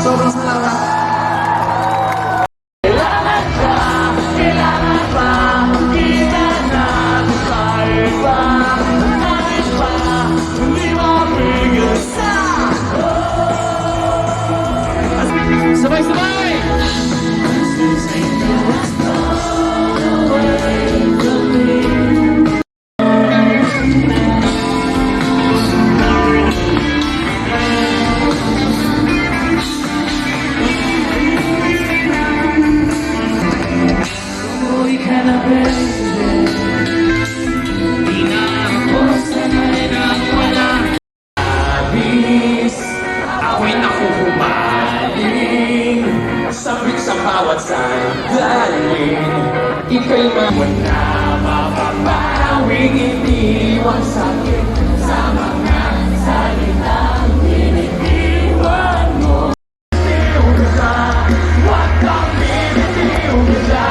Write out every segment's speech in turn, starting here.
Sobrang salamat. Sabay-sabay! Ako'y nakuhumaling sabik sa bawat sandaling. Ika'y mawala mapapawing iniwan sa'kin sa mga salitang binitiwan mo. Bitiw ka, huwag kang bibitiw ka.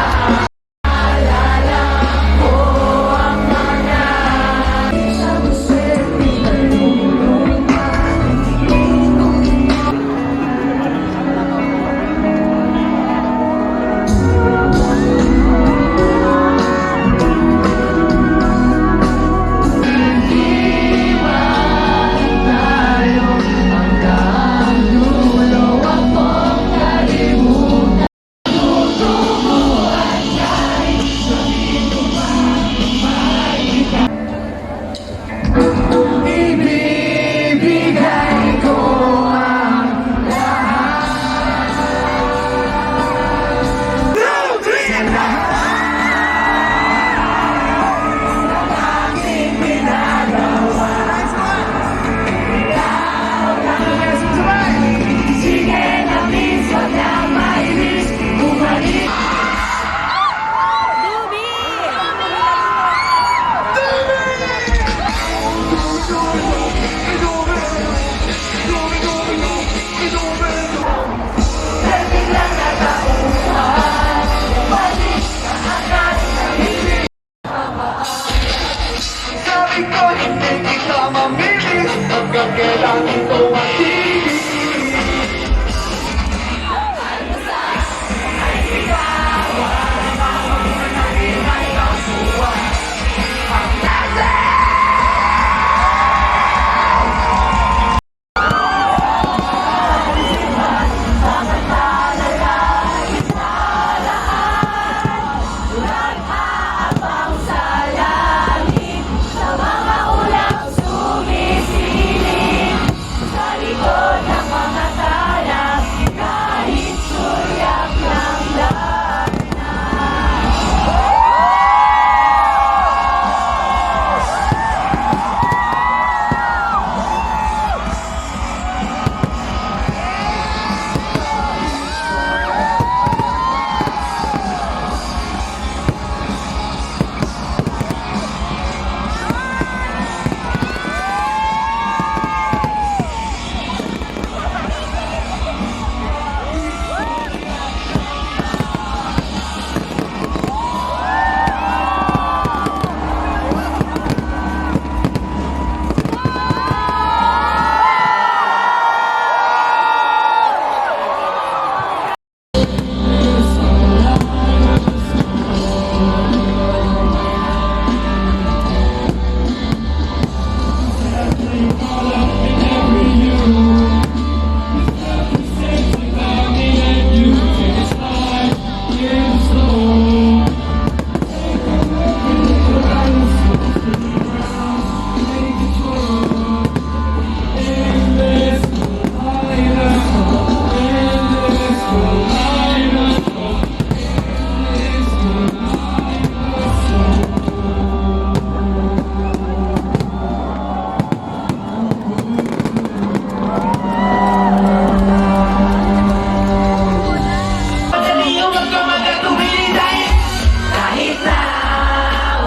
Alala ko ang mga sa musik pinatulong. Sabi ko hindi kita mamili hanggang kailan ito ang tinig. Sa mga ulang sumisilip sa likod ng mga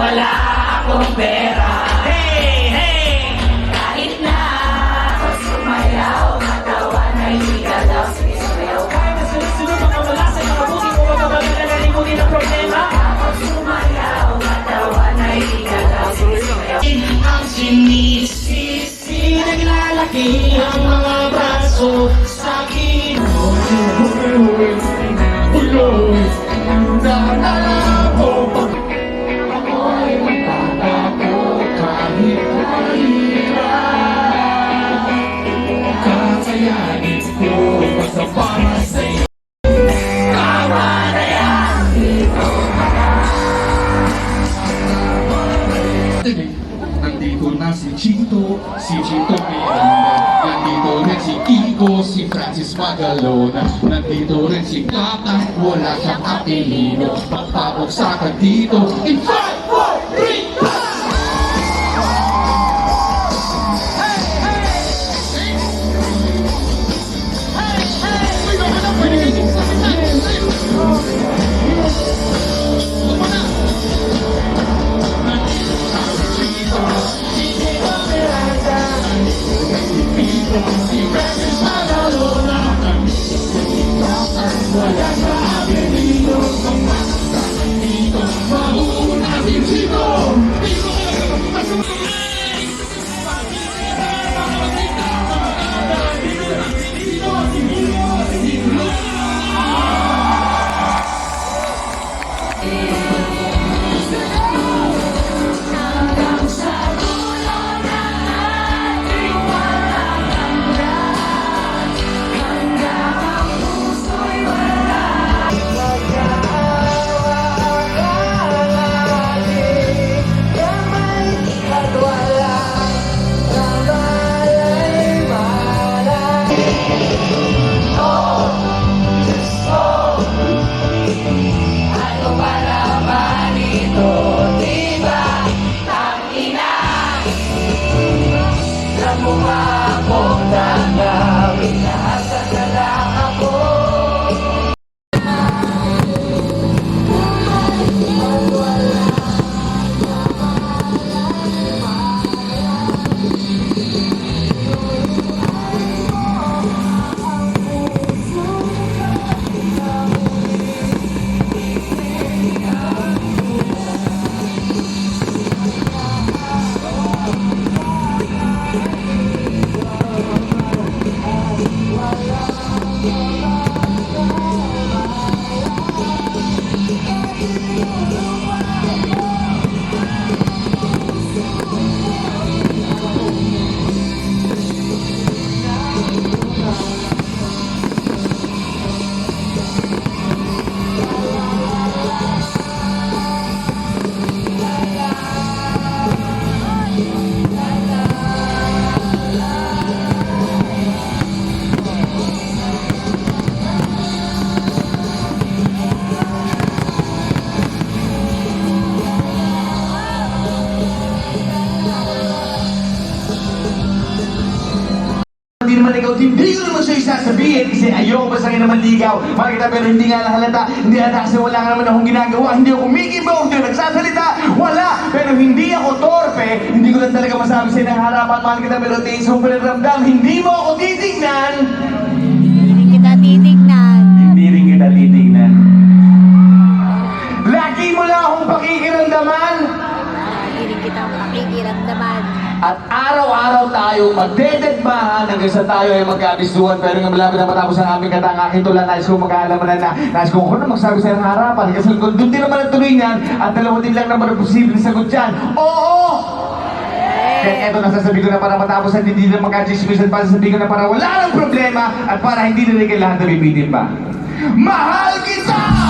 wala akong pera. Hey, hey! Kahit na ako sumayaw, katawan ay igalaw. Sige, sumayaw ka. Kahit na sunod-sunod mga wala sa mga buti mo, magbabagal na nalimutin ang problema. Ako sumayaw, katawan ay igalaw. Sige, sumayaw. Ang sinisisi, naglalaki ang mga braso sa akin. Naalala ko pag ako'y magtatakot kahit mahirap. Kakayanin ko basta para sa'yo. Tama na yan! Nandito na si Chito Miranda. Nandito rin si Kiko, si Francis Magalona. Nandito rin si Plata, wala siyang apelido. Magpapuksa ka dito in 5, 4, 3, Hindi naman ikaw, hindi ko naman sa'yo sasabihin kasi ayoko ba sa'yo naman ligaw. Makikita pero hindi nga nahalata, hindi halata kasi wala nga naman akong ginagawa. Hindi ako kumikibaw, hindi ako nagsasalita, wala. Pero hindi ako torpe, hindi ko lang talaga masabi sa'yo ng harapan. Makikita pero tingin sa ramdam, hindi mo ako titignan. Hindi kita titignan. Hindi rin kita titignan. Lagi mo lang akong pakikiramdaman. Hindi kita pakikiramdaman. At araw-araw tayo magdededmahan hanggang sa tayo ay magkabisuhan. Pero nga malapit na matapos ang aming kata, ang aking tula, nais kong mag-aalaman na nais kong ako na magsabi sa iyong harapan. Kasi doon din naman ang tuloy niyan at dalawa din lang naman ang posibleng sagot dyan. Oo! Kaya eto nasasabi ko na para matapos at hindi na magkachismisan, para sasabihin ko na para wala ng problema at para hindi na rin kailangan na bibitin pa. Mahal kita!